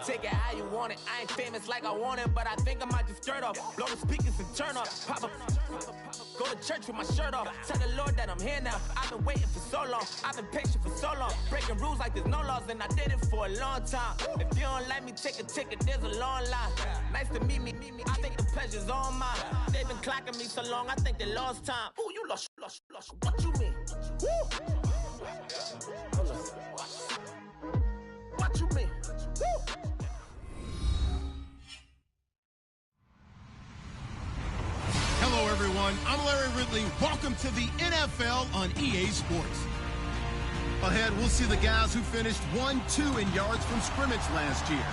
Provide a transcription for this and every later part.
take it how you want it. I ain't famous like I want it, but I think I might just skirt off. Blow the speakers and turn up. Pop up. Go to church with my shirt off. Tell the Lord that I'm here now. I've been waiting for so long. I've been patient for so long. Breaking rules like there's no laws, and I did it for a long time. If you don't like me, take a ticket. There's a long line. Nice to meet me. I think the pleasure's all mine. They've been clocking me so long, I think they lost time. Ooh, you lost. What you mean? Woo! What you mean? Woo! Hello, everyone. I'm Larry Ridley. Welcome to the NFL on EA Sports. Ahead, we'll see the guys who finished 1-2 in yards from scrimmage last year.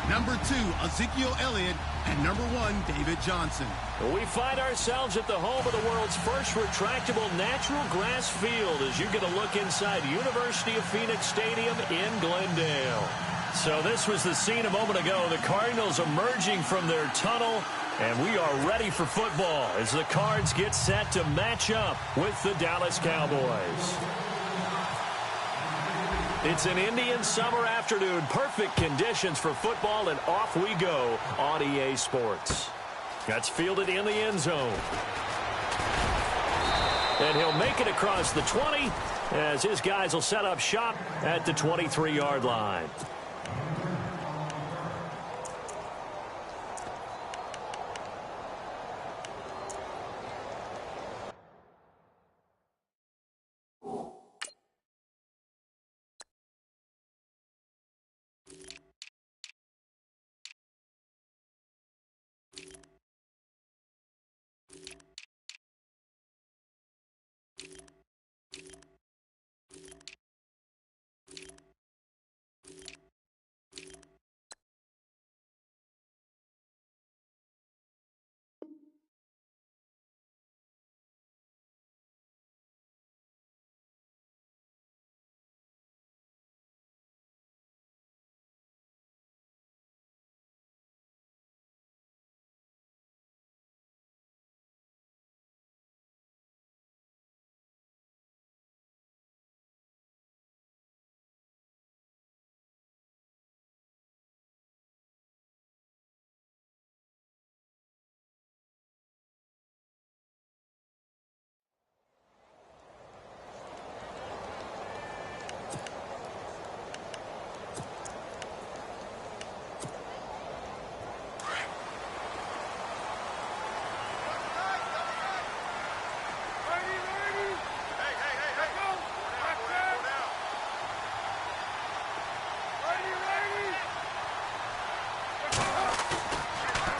Number 2, Ezekiel Elliott, and number 1, David Johnson. We find ourselves at the home of the world's first retractable natural grass field as you get a look inside University of Phoenix Stadium in Glendale. So this was the scene a moment ago. The Cardinals emerging from their tunnel, and we are ready for football as the Cards get set to match up with the Dallas Cowboys. It's an Indian summer afternoon. Perfect conditions for football, and off we go on EA Sports. That's fielded in the end zone. And he'll make it across the 20 as his guys will set up shop at the 23-yard line.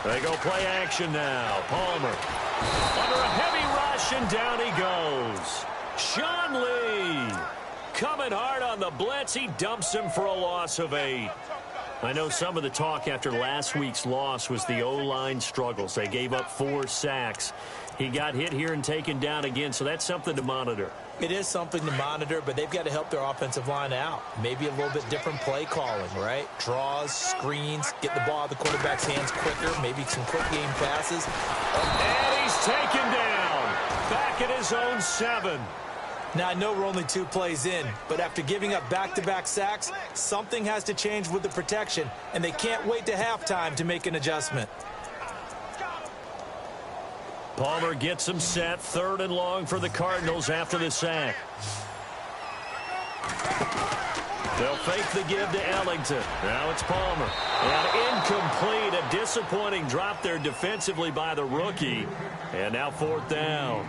They go play action now. Palmer under a heavy rush, and down he goes. Sean Lee coming hard on the blitz. He dumps him for a loss of 8. I know some of the talk after last week's loss was the O-line struggles. They gave up 4 sacks. He got hit here and taken down again, so that's something to monitor. It is something to monitor, but they've got to help their offensive line out. Maybe a little bit different play calling, right? Draws, screens, get the ball out of the quarterback's hands quicker, maybe some quick game passes. And he's taken down. Back at his own 7. Now, I know we're only 2 plays in, but after giving up back-to-back sacks, something has to change with the protection, and they can't wait to halftime to make an adjustment. Palmer gets him set. 3rd and long for the Cardinals after the sack. They'll fake the give to Ellington. Now it's Palmer. And incomplete. A disappointing drop there defensively by the rookie. And now 4th down.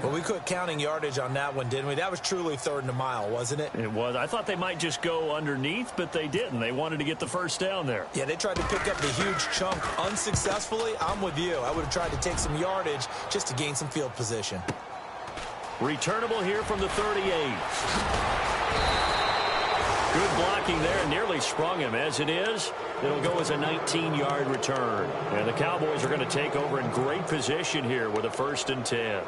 Well, we quit counting yardage on that one, didn't we? That was truly 3rd and a mile, wasn't it? It was. I thought they might just go underneath, but they didn't. They wanted to get the 1st down there. Yeah, they tried to pick up the huge chunk unsuccessfully. I'm with you. I would have tried to take some yardage just to gain some field position. Returnable here from the 38. Good blocking there. Nearly sprung him. As it is, it'll go as a 19-yard return. And the Cowboys are going to take over in great position here with a 1st and 10.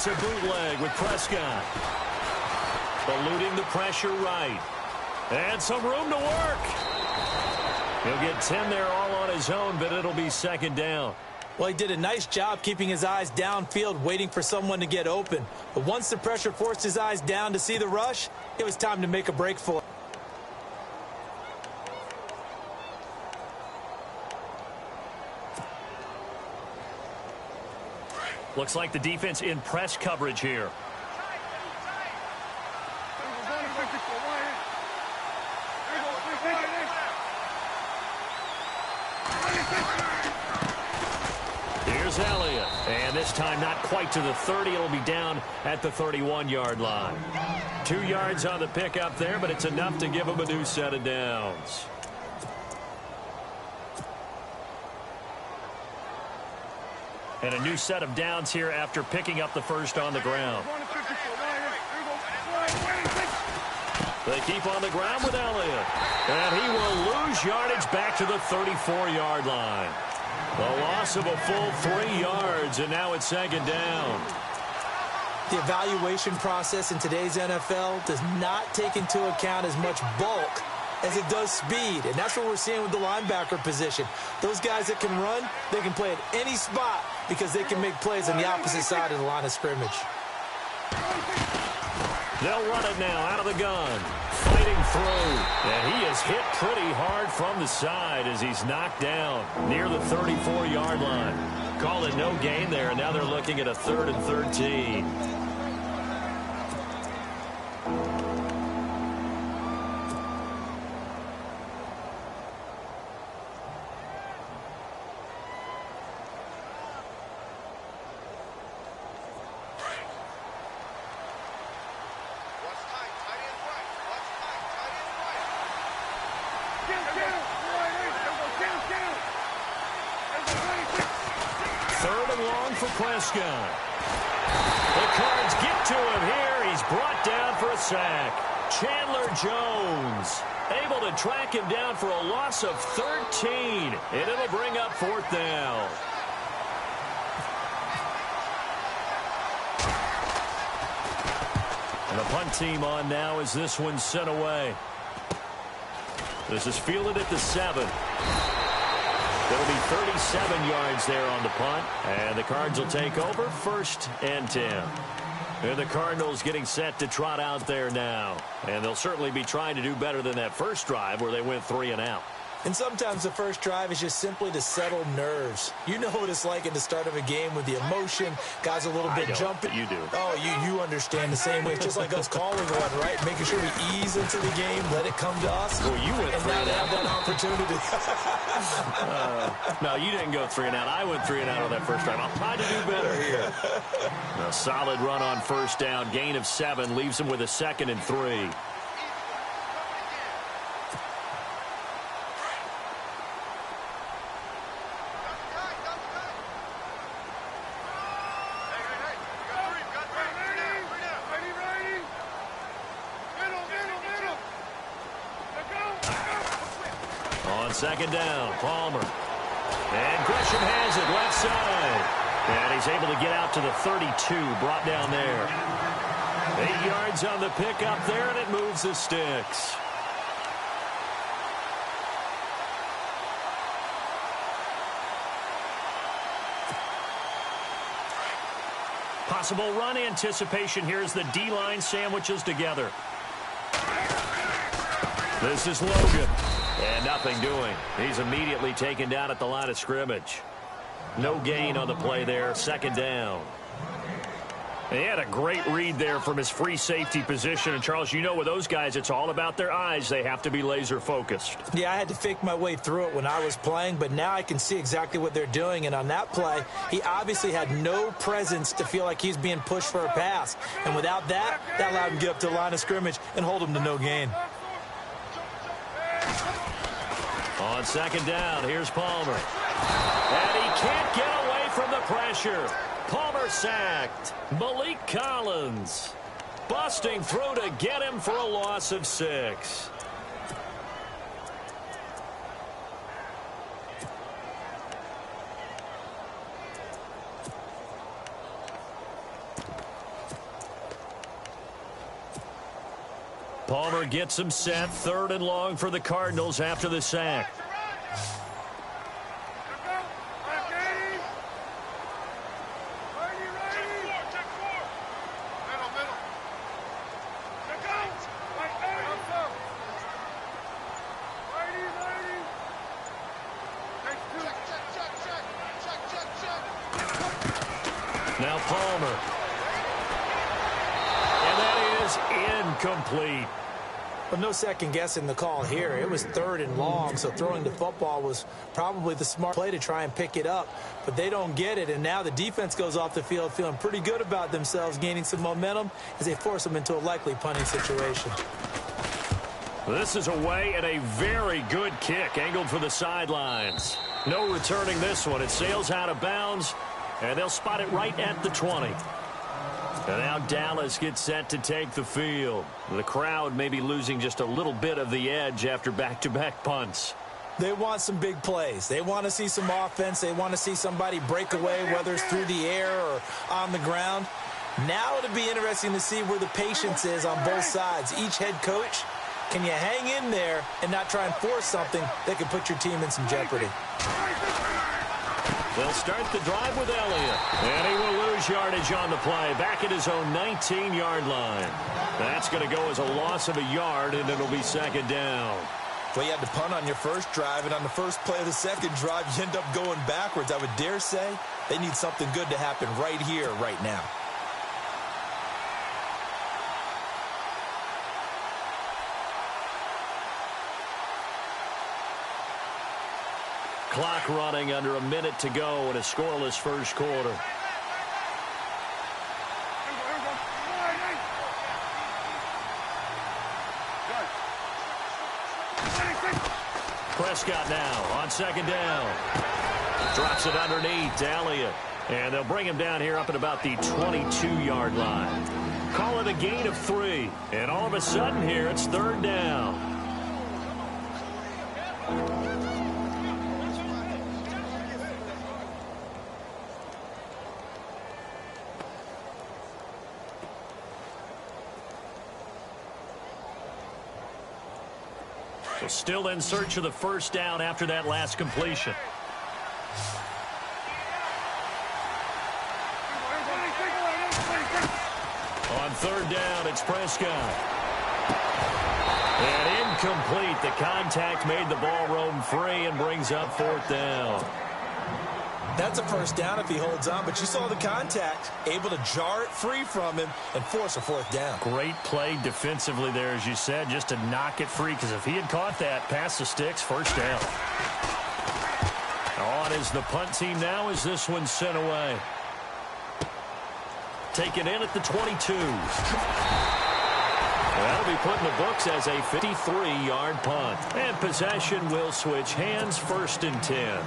It's a bootleg with Prescott. Eluding the pressure right. And some room to work. He'll get 10 there all on his own, but it'll be second down. Well, he did a nice job keeping his eyes downfield, waiting for someone to get open. But once the pressure forced his eyes down to see the rush, it was time to make a break for it. Looks like the defense in press coverage here. Here's Elliott. And this time not quite to the 30. It'll be down at the 31-yard line. 2 yards on the pickup there, but it's enough to give him a new set of downs. And a new set of downs here after picking up the first on the ground. They keep on the ground with Elliott. And he will lose yardage back to the 34-yard line. A loss of a full 3 yards, and now it's second down. The evaluation process in today's NFL does not take into account as much bulk as it does speed, and that's what we're seeing with the linebacker position. Those guys that can run, they can play at any spot because they can make plays on the opposite side of the line of scrimmage. They'll run it now out of the gun. Fighting through. And he is hit pretty hard from the side as he's knocked down near the 34-yard line. Call it no gain there, and now they're looking at a 3rd and 13. Prescott. The Cards get to him here. He's brought down for a sack. Chandler Jones able to track him down for a loss of 13. And it'll bring up 4th down. And the punt team on now as this one's sent away. This is fielded at the 7. It'll be 37 yards there on the punt. And the Cards will take over 1st and 10. And the Cardinals getting set to trot out there now. And they'll certainly be trying to do better than that first drive where they went 3 and out. And sometimes the first drive is just simply to settle nerves. You know what it's like at the start of a game with the emotion. Guys a little bit jumpy. You do. Oh, you understand the same way. It's just like us calling one, right? Making sure we ease into the game, let it come to us. Well, you went 3 and out. Have that opportunity. No, you didn't go 3 and out. I went 3 and out on that first drive. I'll try to do better here. A solid run on 1st down. Gain of 7 leaves him with a 2nd and 3. On 2nd down, Palmer. And Gresham has it left side. And he's able to get out to the 32, brought down there. 8 yards on the pickup there, and it moves the sticks. Possible run anticipation here as the D-line sandwiches together. This is Logan. And nothing doing. He's immediately taken down at the line of scrimmage. No gain on the play there. 2nd down. He had a great read there from his free safety position. And, Charles, you know with those guys, it's all about their eyes. They have to be laser focused. Yeah, I had to fake my way through it when I was playing, but now I can see exactly what they're doing. And on that play, he obviously had no presence to feel like he's being pushed for a pass. And without that, that allowed him to get up to the line of scrimmage and hold him to no gain. On 2nd down, here's Palmer. And he can't get away from the pressure. Palmer sacked. Malik Collins busting through to get him for a loss of 6. Palmer gets him set. 3rd and long for the Cardinals after the sack. Now Palmer. And that is incomplete. Well, no second guessing the call here. It was 3rd and long, so throwing the football was probably the smart play to try and pick it up. But they don't get it, and now the defense goes off the field feeling pretty good about themselves, gaining some momentum as they force them into a likely punting situation. This is away and a very good kick, angled for the sidelines. No returning this one. It sails out of bounds, and they'll spot it right at the 20. And now Dallas gets set to take the field. The crowd may be losing just a little bit of the edge after back-to-back punts. They want some big plays. They want to see some offense. They want to see somebody break away, whether it's through the air or on the ground. Now it'll be interesting to see where the patience is on both sides. Each head coach, can you hang in there and not try and force something that could put your team in some jeopardy? They'll start the drive with Elliott. And he will lose yardage on the play. Back at his own 19-yard line. That's going to go as a loss of a yard, and it'll be 2nd down. Well, you had to punt on your first drive, and on the first play of the second drive, you end up going backwards. I would dare say they need something good to happen right here, right now. Clock running, under a minute to go in a scoreless first quarter. Prescott now on 2nd down. Drops it underneath to Elliott. And they'll bring him down here up at about the 22-yard line. Call it a gain of 3. And all of a sudden here, it's 3rd down. Still in search of the first down after that last completion. On 3rd down, it's Prescott. And incomplete. The contact made the ball roam free and brings up 4th down. That's a first down if he holds on, but you saw the contact, able to jar it free from him and force a 4th down. Great play defensively there, as you said, just to knock it free, because if he had caught that, past the sticks, first down. On is the punt team now as this one's sent away. Taken in at the 22. That'll be put in the books as a 53-yard punt. And possession will switch hands, 1st and 10.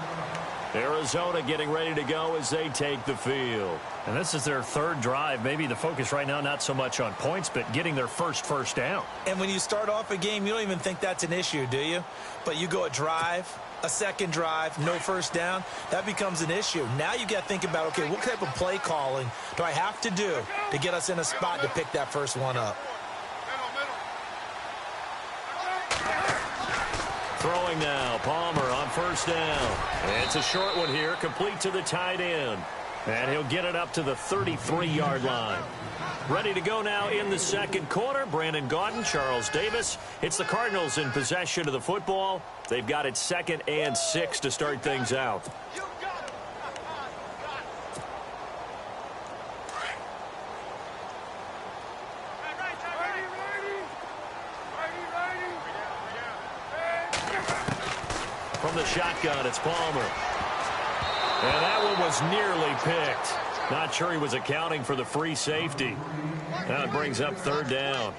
Arizona getting ready to go as they take the field. And this is their 3rd drive. Maybe the focus right now not so much on points, but getting their first down. And when you start off a game, you don't even think that's an issue, do you? But you go a drive, a 2nd drive, no first down, that becomes an issue. Now you got to think about, okay, what type of play calling do I have to do to get us in a spot to pick that first one up? Throwing now, Palmer on 1st down. It's a short one here, complete to the tight end. And he'll get it up to the 33-yard line. Ready to go now in the 2nd quarter. Brandon Gaudin, Charles Davis. It's the Cardinals in possession of the football. They've got it 2nd and 6 to start things out. From the shotgun, it's Palmer. And that one was nearly picked. Not sure he was accounting for the free safety. Now it brings up 3rd down.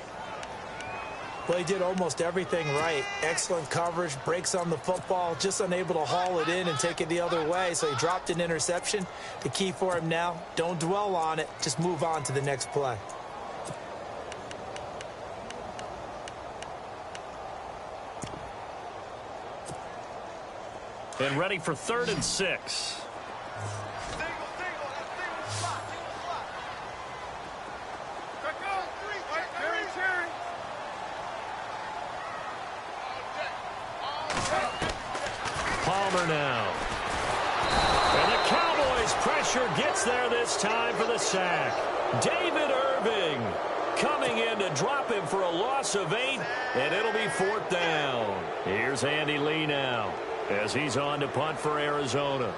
Well, he did almost everything right. Excellent coverage, breaks on the football, just unable to haul it in and take it the other way. So he dropped an interception. The key for him now, don't dwell on it. Just move on to the next play. And ready for 3rd and 6. receiver now. And the Cowboys' pressure gets there this time for the sack. David Irving coming in to drop him for a loss of 8, and it'll be 4th down. Here's Andy Lee now as he's on to punt for Arizona.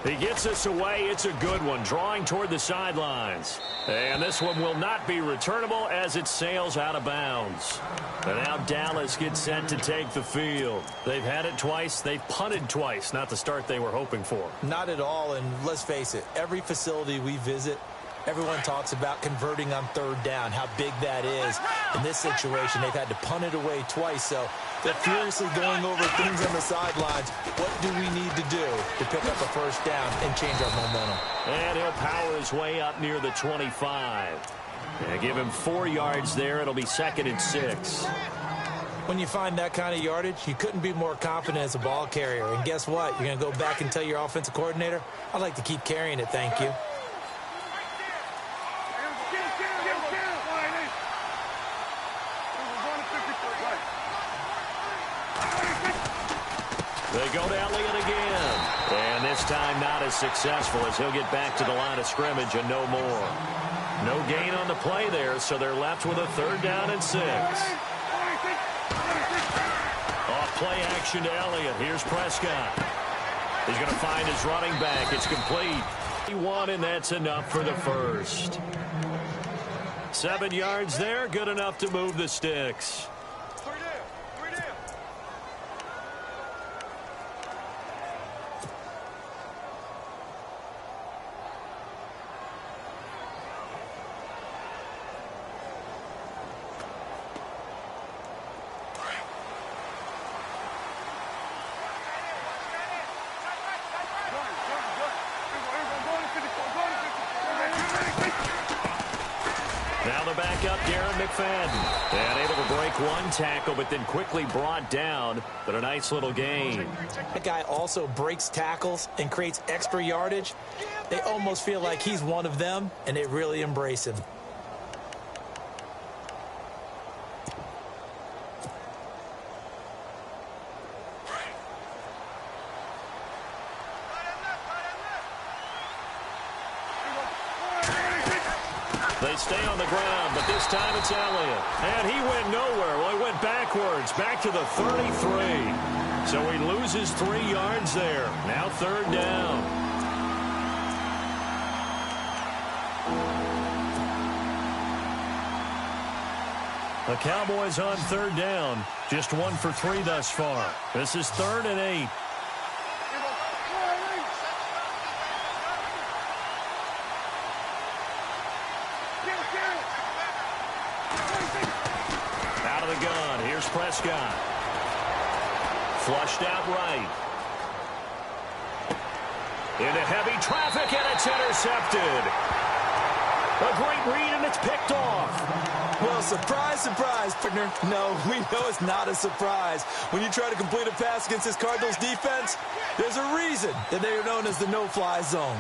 He gets us away. It's a good one, drawing toward the sidelines. And this one will not be returnable as it sails out of bounds. And now Dallas gets set to take the field. They've had it twice. They've punted twice. Not the start they were hoping for. Not at all, and let's face it, every facility we visit, everyone talks about converting on 3rd down, how big that is. In this situation, they've had to punt it away twice, so they're furiously going over things on the sidelines. What do we need to do to pick up a 1st down and change our momentum? And he'll power his way up near the 25. And give him 4 yards there. It'll be 2nd and 6. When you find that kind of yardage, you couldn't be more confident as a ball carrier. And guess what? You're going to go back and tell your offensive coordinator, I'd like to keep carrying it, thank you. They go to Elliott again. And this time not as successful as he'll get back to the line of scrimmage and no more. No gain on the play there, so they're left with a 3rd down and 6. Off play action to Elliott. Here's Prescott. He's going to find his running back. It's complete. 1, and that's enough for the first. 7 yards there, good enough to move the sticks. And able to break 1 tackle, but then quickly brought down. But a nice little gain. That guy also breaks tackles and creates extra yardage. They almost feel like he's one of them, and they really embrace him. They stay on the ground, but this time it's Elliott. And he went nowhere. Well, he went backwards, back to the 33. So he loses 3 yards there. Now 3rd down. The Cowboys on 3rd down. Just 1 for 3 thus far. This is 3rd and 8. Prescott. Flushed out right. Into heavy traffic, and it's intercepted. A great read, and it's picked off. Well, surprise, surprise, partner. No, we know it's not a surprise. When you try to complete a pass against this Cardinals defense, there's a reason that they are known as the no-fly zone.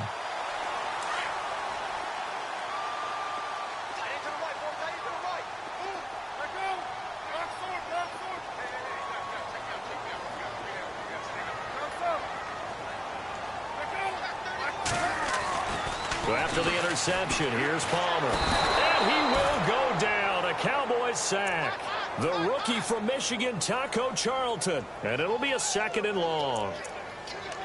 After the interception, here's Palmer. And he will go down. A Cowboys sack. The rookie from Michigan, Taco Charlton. And it'll be a 2nd and long.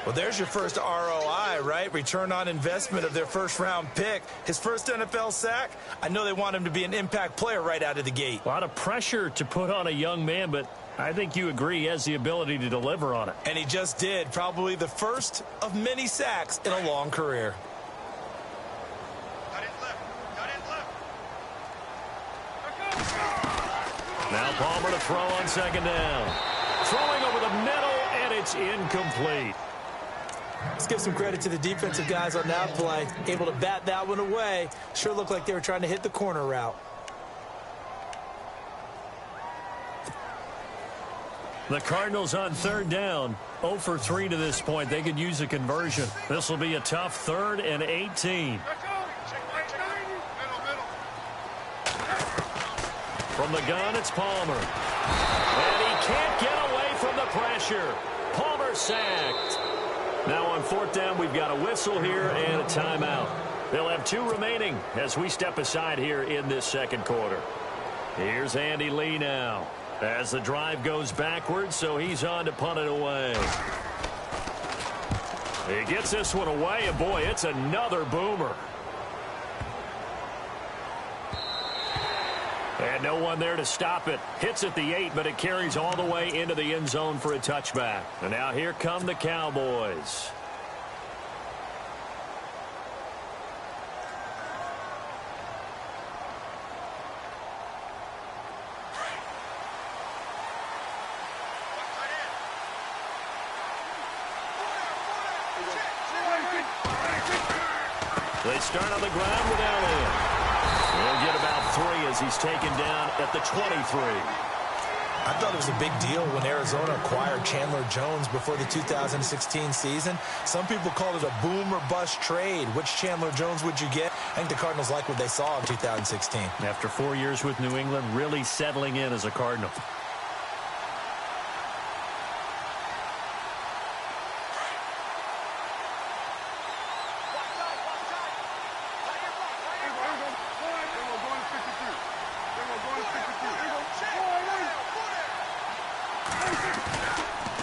Well, there's your first ROI, right? Return on investment of their first-round pick. His first NFL sack, I know they want him to be an impact player right out of the gate. A lot of pressure to put on a young man, but I think you agree he has the ability to deliver on it. And he just did. Probably the first of many sacks in a long career. Now Palmer to throw on 2nd down. Throwing over the middle, and it's incomplete. Let's give some credit to the defensive guys on that play. Able to bat that one away. Sure looked like they were trying to hit the corner route. The Cardinals on 3rd down. 0 for 3 to this point. They could use a conversion. This will be a tough 3rd and 18. From From the gun, it's Palmer. And he can't get away from the pressure. Palmer sacked. Now on 4th down, we've got a whistle here and a timeout. They'll have 2 remaining as we step aside here in this second quarter. Here's Andy Lee now as the drive goes backwards, so he's on to punt it away. He gets this one away, and boy, it's another boomer. And no one there to stop it. Hits at the 8, but it carries all the way into the end zone for a touchback. And now here come the Cowboys. They start on the ground with Elliott. He'll get about 3 as he's taken down at the 23. I thought it was a big deal when Arizona acquired Chandler Jones before the 2016 season. Some people called it a boom or bust trade. Which Chandler Jones would you get? I think the Cardinals like what they saw in 2016. After 4 years with New England, really settling in as a Cardinal.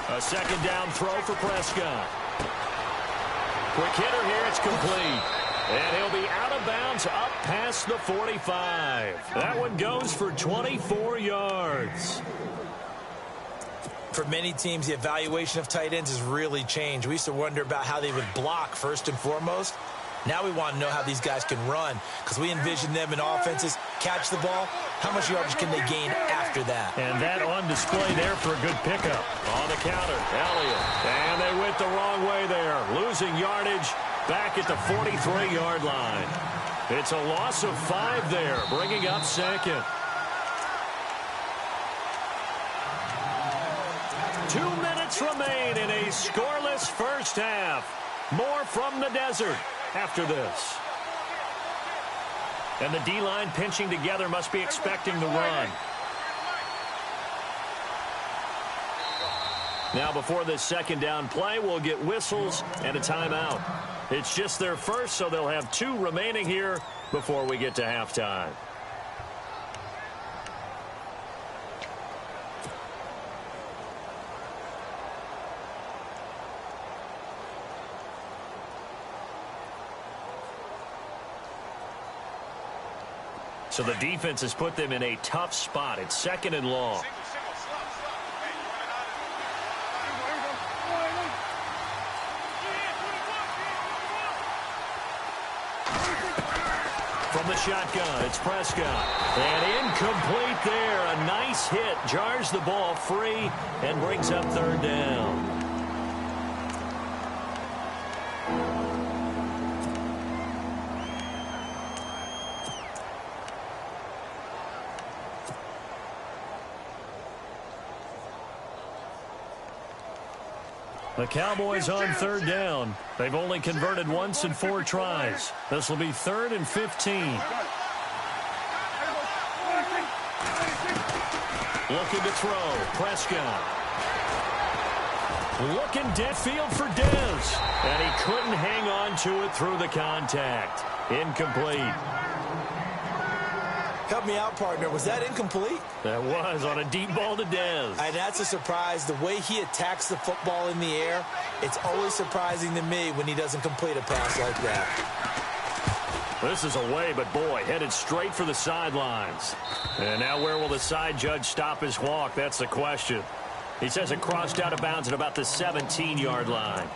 A second down throw for Prescott. Quick hitter here, it's complete. And he'll be out of bounds up past the 45. That one goes for 24 yards. For many teams, the evaluation of tight ends has really changed. We used to wonder about how they would block first and foremost. Now we want to know how these guys can run, because we envision them in offenses catch the ball. How much yardage can they gain after that? And that on display there for a good pickup. On the counter, Elliott. And they went the wrong way there. Losing yardage back at the 43-yard line. It's a loss of 5 there, bringing up second. 2 minutes remain in a scoreless first half. More from the desert after this. And the D-line pinching together must be expecting the run. Now before this second down play, we'll get whistles and a timeout. It's just their first, so they'll have 2 remaining here before we get to halftime. So the defense has put them in a tough spot. It's 2nd and long. From the shotgun, it's Prescott. And incomplete there. A nice hit. Jars the ball free and brings up 3rd down. The Cowboys on 3rd down. They've only converted once in 4 tries. This will be 3rd and 15. Looking to throw. Prescott. Looking dead field for Dez. And he couldn't hang on to it through the contact. Incomplete. Help me out, partner. Was that incomplete? That was on a deep ball to Dez. And that's a surprise. The way he attacks the football in the air, it's always surprising to me when he doesn't complete a pass like that. This is away, but boy, headed straight for the sidelines. And now where will the side judge stop his walk? That's the question. He says it crossed out of bounds at about the 17-yard line.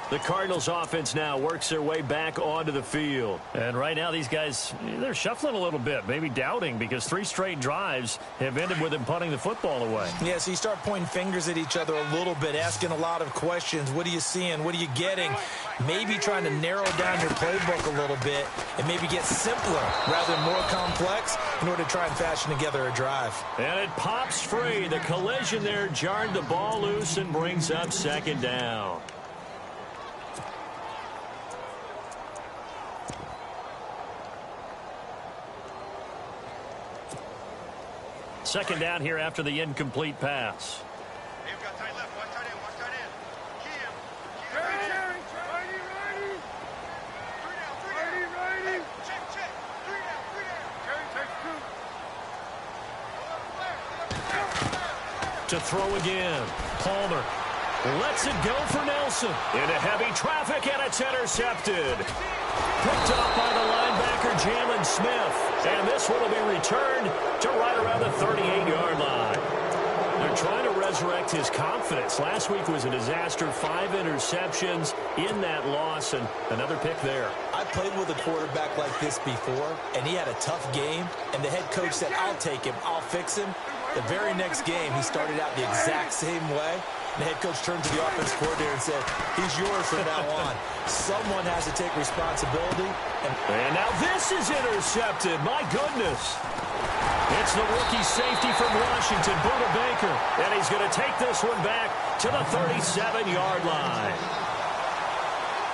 The Cardinals offense now works their way back onto the field. And right now these guys, they're shuffling a little bit, maybe doubting, because 3 straight drives have ended with them punting the football away. Yeah, so you start pointing fingers at each other a little bit, asking a lot of questions. What are you seeing? What are you getting? Maybe trying to narrow down your playbook a little bit and maybe get simpler rather than more complex in order to try and fashion together a drive. And it pops free. The collision there jarred the ball loose and brings up 2nd down. second down here after the incomplete pass. They've got tight left. Watch tight end. Watch tight end. Key him. Righty. Check. 3 down. To throw again. Palmer lets it go for Nelson. Into heavy traffic, and it's intercepted. Picked up by the linebacker, Jalen Smith. And this one will be returned to right around the 38-yard line. They're trying to resurrect his confidence. Last week was a disaster. 5 interceptions in that loss, and another pick there. I played with a quarterback like this before, and he had a tough game, and the head coach said, I'll take him, I'll fix him. The very next game, he started out the exact same way. The head coach turned to the offense coordinator and said, he's yours from now on. Someone has to take responsibility. And now this is intercepted. My goodness. It's the rookie safety from Washington, Buda Baker. And he's going to take this one back to the 37-yard line.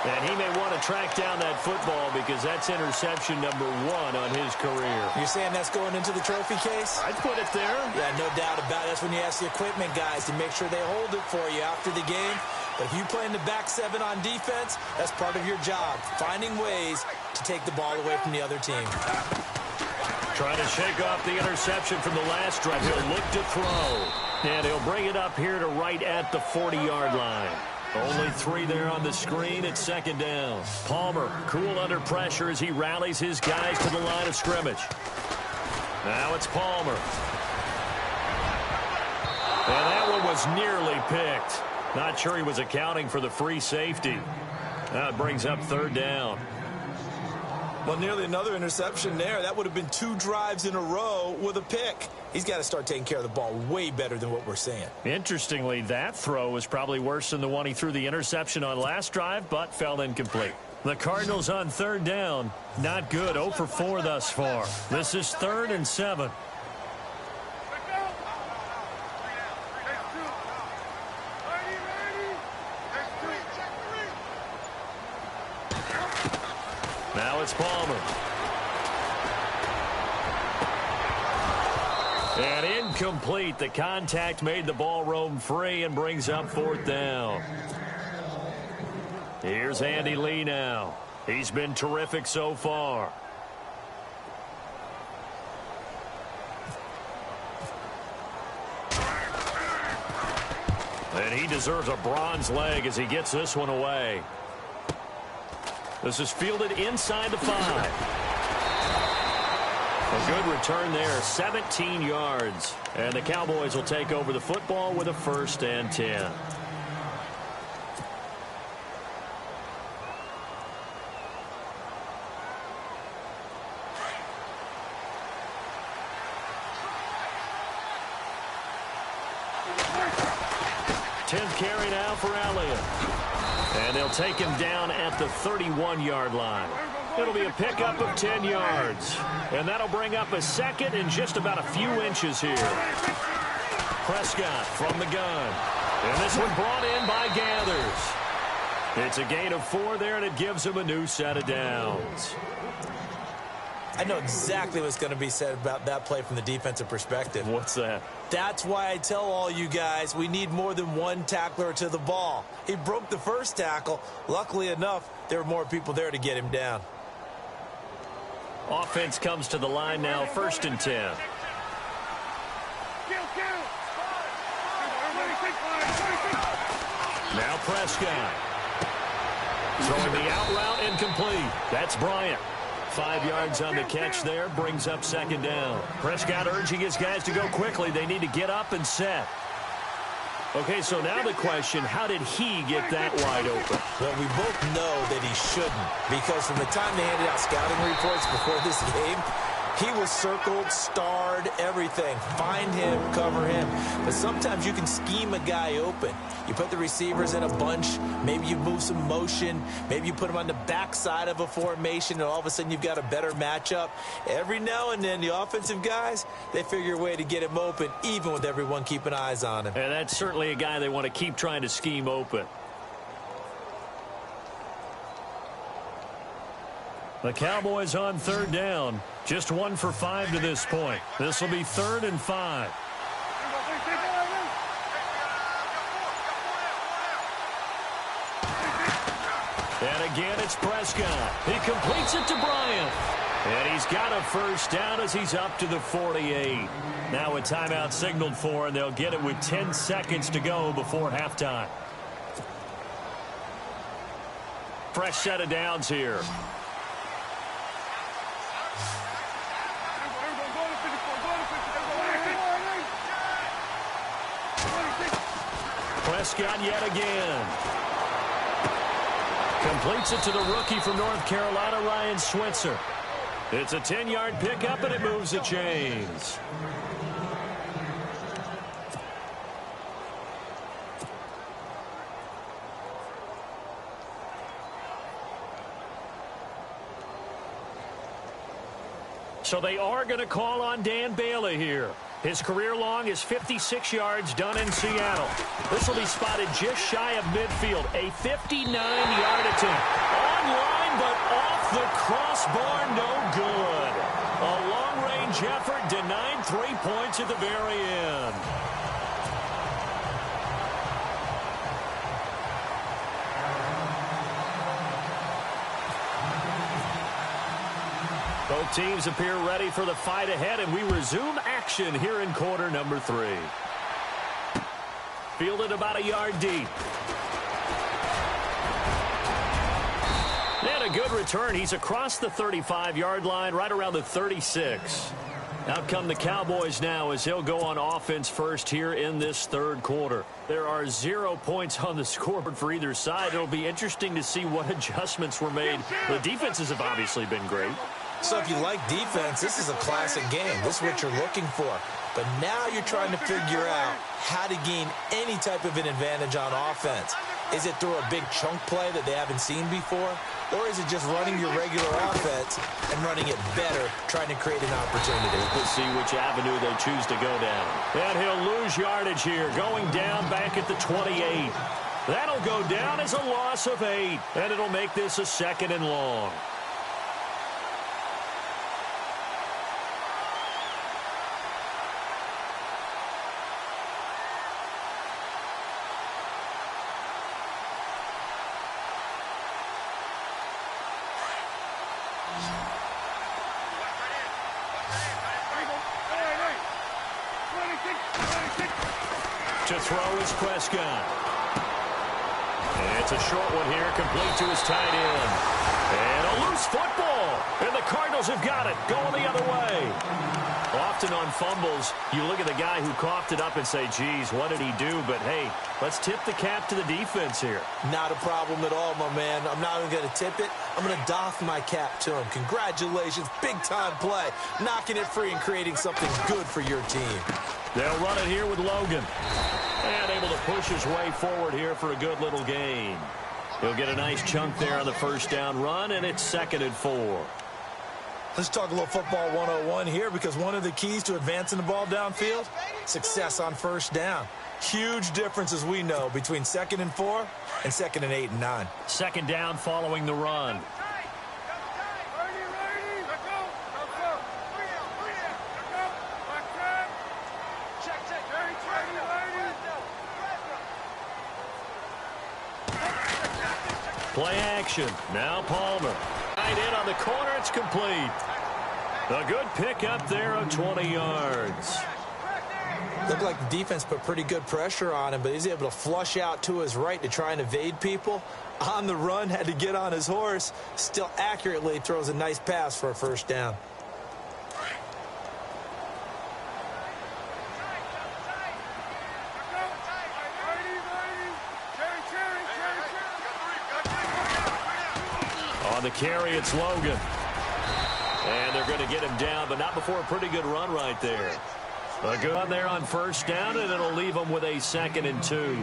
And he may want to track down that football because that's interception number 1 on his career. You're saying that's going into the trophy case? I'd put it there. Yeah, no doubt about it. That's when you ask the equipment guys to make sure they hold it for you after the game. But if you play in the back 7 on defense, that's part of your job, finding ways to take the ball away from the other team. Trying to shake off the interception from the last drive. He'll look to throw. And he'll bring it up here to right at the 40-yard line. Only 3 there on the screen. It's second down. Palmer cool under pressure as he rallies his guys to the line of scrimmage. Now it's Palmer. And that one was nearly picked. Not sure he was accounting for the free safety. Now it brings up third down. Well, nearly another interception there. That would have been 2 drives in a row with a pick. He's got to start taking care of the ball way better than what we're seeing. Interestingly, that throw was probably worse than the one he threw the interception on last drive, but fell incomplete. The Cardinals on third down. Not good. 0 for 4 thus far. This is 3rd and 7. Now it's Palmer. And incomplete. The contact made the ball roam free and brings up 4th down. Here's Andy Lee now. He's been terrific so far. And he deserves a bronze leg as he gets this one away. This is fielded inside the 5. A good return there, 17 yards. And the Cowboys will take over the football with a 1st and 10. Tenth carry now for Elliott. And they'll take him down at the 31-yard line. It'll be a pickup of 10 yards. And that'll bring up a 2nd and just about a few inches here. Prescott from the gun. And this one brought in by Gathers. It's a gain of 4 there, and it gives him a new set of downs. I know exactly what's going to be said about that play from the defensive perspective. What's that? That's why I tell all you guys we need more than one tackler to the ball. He broke the first tackle. Luckily enough, there were more people there to get him down. Offense comes to the line now, 1st and 10. Now Prescott. Throwing the out route incomplete. That's Bryant. 5 yards on the catch there, brings up 2nd down. Prescott urging his guys to go quickly. They need to get up and set. Okay, so now the question, how did he get that wide open? Well, we both know that he shouldn't, because from the time they handed out scouting reports before this game, he was circled, starred, everything. Find him, cover him. But sometimes you can scheme a guy open. You put the receivers in a bunch. Maybe you move some motion. Maybe you put them on the backside of a formation, and all of a sudden you've got a better matchup. Every now and then, the offensive guys, they figure a way to get him open, even with everyone keeping eyes on him. And that's certainly a guy they want to keep trying to scheme open. The Cowboys on third down. Just 1 for 5 to this point. This will be 3rd and 5. And again, it's Prescott. He completes it to Bryant. And he's got a first down as he's up to the 48. Now a timeout signaled for, and they'll get it with 10 seconds to go before halftime. Fresh set of downs here. Prescott yet again. Completes it to the rookie from North Carolina, Ryan Switzer. It's a 10-yard pickup, and it moves the chains. So they are going to call on Dan Bailey here. His career long is 56 yards done in Seattle. This will be spotted just shy of midfield. A 59-yard attempt. Online, but off the crossbar, no good. A long-range effort denied 3 points at the very end. Both teams appear ready for the fight ahead, and we resume action here in quarter number 3. Fielded about a yard deep. And a good return. He's across the 35-yard line, right around the 36. Out come the Cowboys now as they'll go on offense first here in this third quarter. There are 0 points on the scoreboard for either side. It'll be interesting to see what adjustments were made. The defenses have obviously been great. So if you like defense, this is a classic game. This is what you're looking for. But now you're trying to figure out how to gain any type of an advantage on offense. Is it through a big chunk play that they haven't seen before? Or is it just running your regular offense and running it better, trying to create an opportunity? We'll see which avenue they choose to go down. And he'll lose yardage here, going down back at the 28. That'll go down as a loss of 8, and it'll make this a 2nd and long. To throw is Prescott. And it's a short one here, complete to his tight end. And a loose football. And the Cardinals have got it, going the other way. Often on fumbles, you look at the guy who coughed it up and say, geez, what did he do? But, hey, let's tip the cap to the defense here. Not a problem at all, my man. I'm not even going to tip it. I'm going to doff my cap to him. Congratulations, big-time play. Knocking it free and creating something good for your team. They'll run it here with Logan. And able to push his way forward here for a good little gain. He'll get a nice chunk there on the first down run, and it's 2nd and 4. Let's talk a little football 101 here, because one of the keys to advancing the ball downfield, success on first down. Huge difference, as we know, between 2nd and 4 and 2nd and 8 and 9. 2nd down following the run. Play action. Now Palmer. Right in on the corner. It's complete. A good pickup there of 20 yards. Looked like the defense put pretty good pressure on him, but he's able to flush out to his right to try and evade people. On the run, had to get on his horse. Still accurately throws a nice pass for a first down. On the carry, it's Logan. And they're going to get him down, but not before a pretty good run right there. A good one there on first down, and it'll leave them with a 2nd and 2.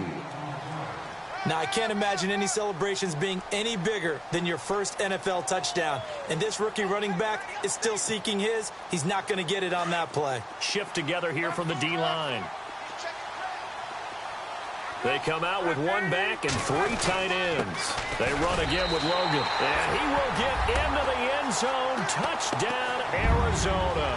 Now, I can't imagine any celebrations being any bigger than your first NFL touchdown. And this rookie running back is still seeking his. He's not going to get it on that play. Shift together here from the D-line. They come out with one back and 3 tight ends. They run again with Logan. And he will get into the end zone. Touchdown, Arizona.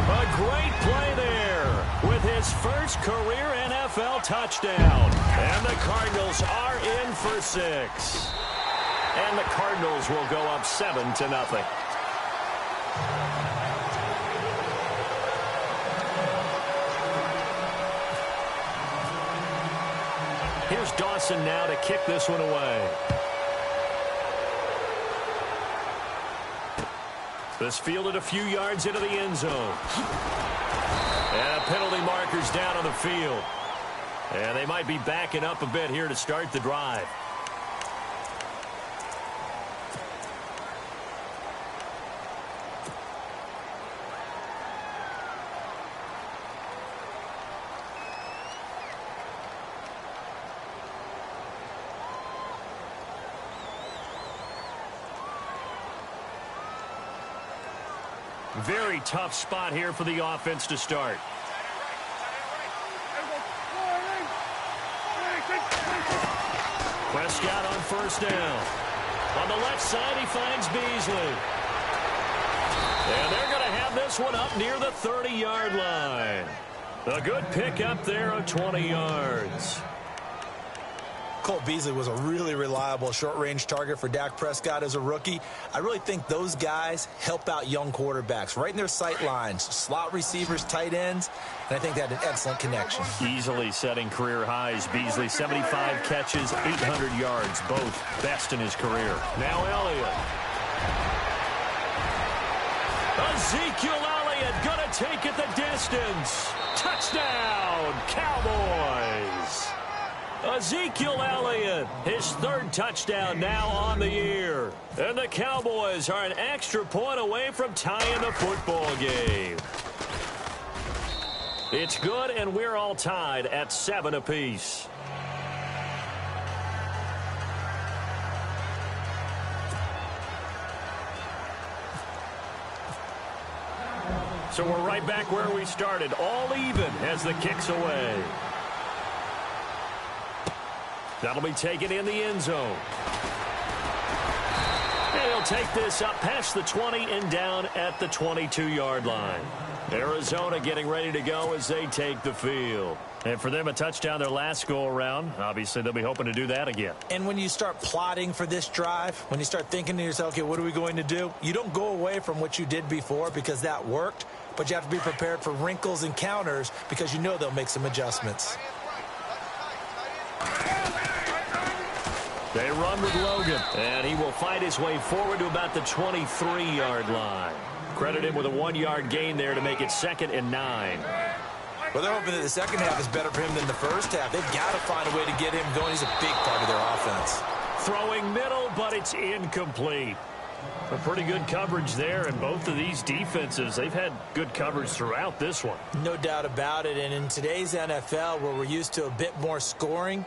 A great play there with his first career NFL touchdown. And the Cardinals are in for 6. And the Cardinals will go up 7-0. Here's Dawson now to kick this one away. This fielded a few yards into the end zone. And penalty markers down on the field. And they might be backing up a bit here to start the drive. Very tough spot here for the offense to start. Prescott on first down. On the left side, he finds Beasley. And they're going to have this one up near the 30-yard line. A good pickup there of 20 yards. Cole Beasley was a really reliable short-range target for Dak Prescott as a rookie. I really think those guys help out young quarterbacks right in their sight lines. Slot receivers, tight ends, and I think they had an excellent connection. Easily setting career highs. Beasley, 75 catches, 800 yards, both best in his career. Now Elliott. Ezekiel Elliott going to take it the distance. Touchdown, Cowboys. Ezekiel Elliott, his 3rd touchdown now on the year. And the Cowboys are an extra point away from tying the football game. It's good, and we're all tied at 7 apiece. So we're right back where we started, all even as the kick's away. That'll be taken in the end zone. And he'll take this up past the 20 and down at the 22-yard line. Arizona getting ready to go as they take the field. And for them, a touchdown their last go-around. Obviously, they'll be hoping to do that again. And when you start plotting for this drive, when you start thinking to yourself, okay, what are we going to do? You don't go away from what you did before because that worked, but you have to be prepared for wrinkles and counters because you know they'll make some adjustments. They run with Logan, and he will fight his way forward to about the 23-yard line. Credit him with a 1-yard gain there to make it 2nd and 9. Well, they're hoping that the second half is better for him than the first half. They've got to find a way to get him going. He's a big part of their offense. Throwing middle, but it's incomplete. A pretty good coverage there, and both of these defenses, they've had good coverage throughout this one. No doubt about it, and in today's NFL, where we're used to a bit more scoring,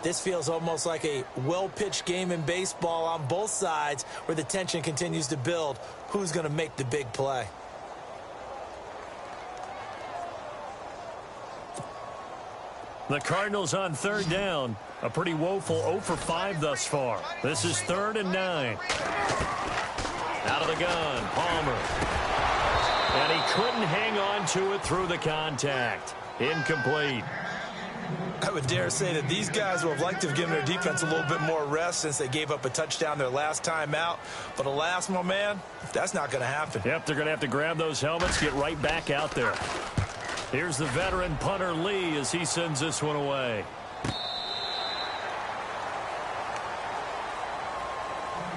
this feels almost like a well-pitched game in baseball on both sides where the tension continues to build. Who's going to make the big play? The Cardinals on 3rd down. A pretty woeful 0 for 5 thus far. This is 3rd and 9. Out of the gun, Palmer. And he couldn't hang on to it through the contact. Incomplete. I would dare say that these guys will have liked to have given their defense a little bit more rest since they gave up a touchdown their last time out. But alas, my man, that's not going to happen. Yep, they're going to have to grab those helmets, get right back out there. Here's the veteran punter Lee as he sends this one away.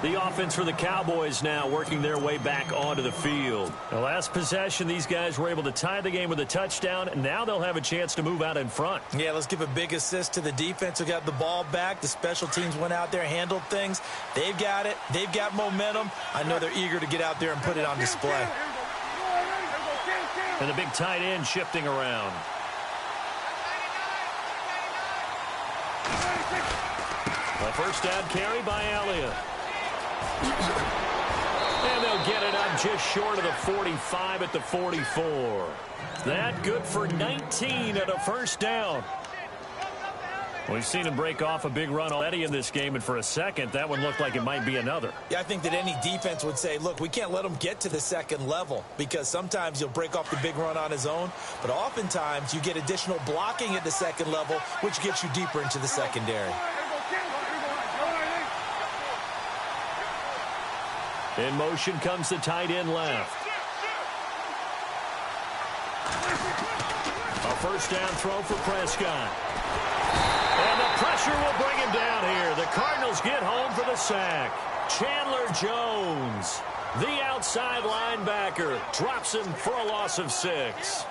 The offense for the Cowboys now working their way back onto the field. The last possession, these guys were able to tie the game with a touchdown, and now they'll have a chance to move out in front. Yeah, let's give a big assist to the defense who got the ball back. The special teams went out there, handled things. They've got it. They've got momentum. I know they're eager to get out there and put it on display. And the big tight end shifting around. A first down carry by Elliott. And they'll get it up just short of the 45 at the 44. That good for 19 at a first down. We've seen him break off a big run already in this game, and for a second, that one looked like it might be another. Yeah, I think that any defense would say, look, we can't let him get to the second level, because sometimes he'll break off the big run on his own, but oftentimes you get additional blocking at the second level, which gets you deeper into the secondary. In motion comes the tight end left. A first down throw for Prescott. And the pressure will bring him down here. The Cardinals get home for the sack. Chandler Jones, the outside linebacker, drops him for a loss of 6.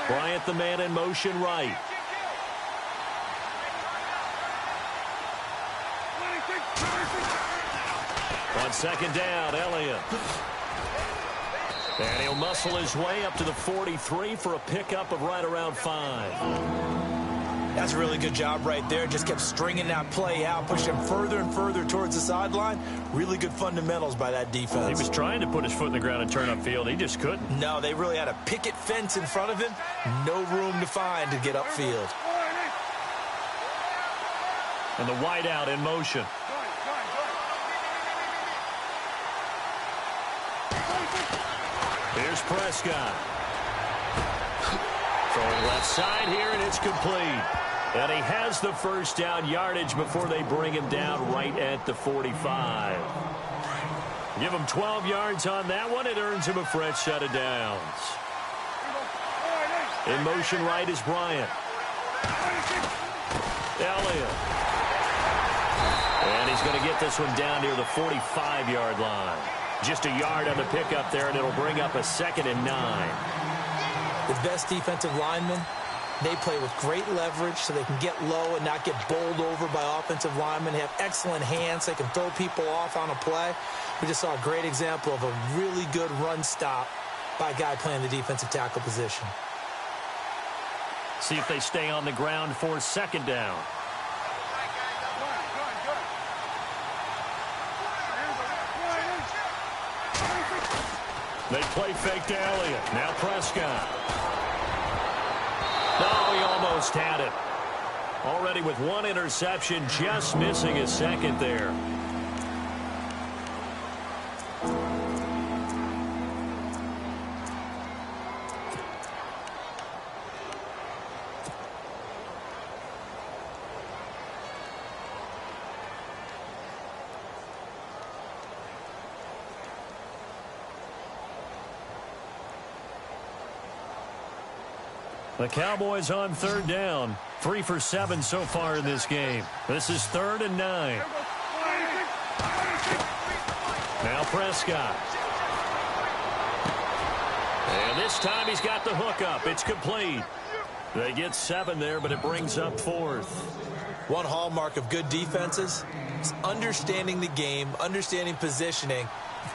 Bryant, the man in motion right. On second down, Elliott. And he'll muscle his way up to the 43 for a pickup of right around 5. That's a really good job right there. Just kept stringing that play out, pushing him further and further towards the sideline. Really good fundamentals by that defense. He was trying to put his foot in the ground and turn upfield. He just couldn't. No, they really had a picket fence in front of him. No room to find to get upfield. And the wideout in motion. Here's Prescott. Throwing left side here, and it's complete. And he has the first down yardage before they bring him down right at the 45. Give him 12 yards on that one. It earns him a fresh set of downs. In motion right is Bryant. Elliott. And he's going to get this one down near the 45-yard line. Just a yard on the pickup there, and it'll bring up a 2nd and 9. The best defensive linemen, they play with great leverage so they can get low and not get bowled over by offensive linemen. They have excellent hands. They can throw people off on a play. We just saw a great example of a really good run stop by a guy playing the defensive tackle position. See if they stay on the ground for 2nd down. They play fake to Elliott. Now Prescott. No, he almost had it. Already with 1 interception, just missing his 2nd there. The Cowboys on 3rd down. 3 for 7 so far in this game. This is 3rd and 9. Now Prescott. And this time he's got the hook up. It's complete. They get 7 there, but it brings up 4th. One hallmark of good defenses is understanding the game, understanding positioning,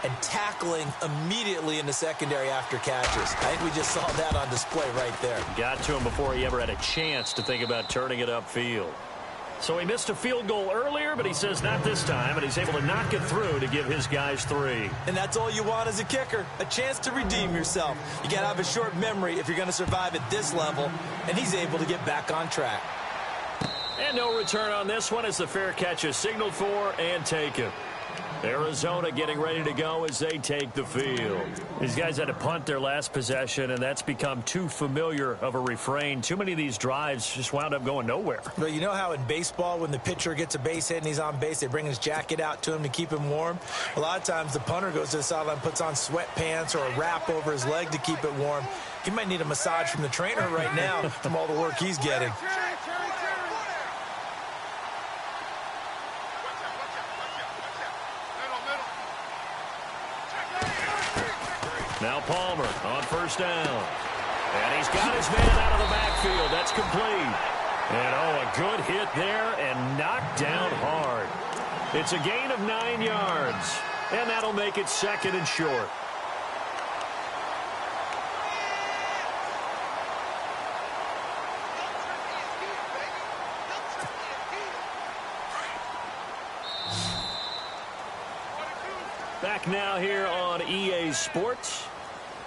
and tackling immediately in the secondary after catches. I think we just saw that on display right there. Got to him before he ever had a chance to think about turning it upfield. So he missed a field goal earlier, but he says not this time, and he's able to knock it through to give his guys 3. And that's all you want as a kicker, a chance to redeem yourself. You got to have a short memory if you're going to survive at this level, and he's able to get back on track. And no return on this one as the fair catch is signaled for and taken. Arizona getting ready to go as they take the field. These guys had to punt their last possession, and that's become too familiar of a refrain. Too many of these drives just wound up going nowhere. Well, you know how in baseball when the pitcher gets a base hit and he's on base, they bring his jacket out to him to keep him warm? A lot of times the punter goes to the sideline, puts on sweatpants or a wrap over his leg to keep it warm. He might need a massage from the trainer right now from all the work he's getting. Now Palmer on 1st down. And he's got his man out of the backfield. That's complete. And, oh, a good hit there and knocked down hard. It's a gain of 9 yards. And that'll make it 2nd and short. Back now here on EA Sports.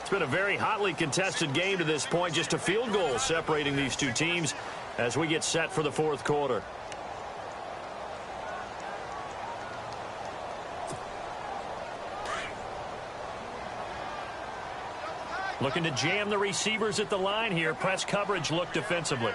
It's been a very hotly contested game to this point. Just a field goal separating these two teams as we get set for the fourth quarter. Looking to jam the receivers at the line here. Press coverage look defensively.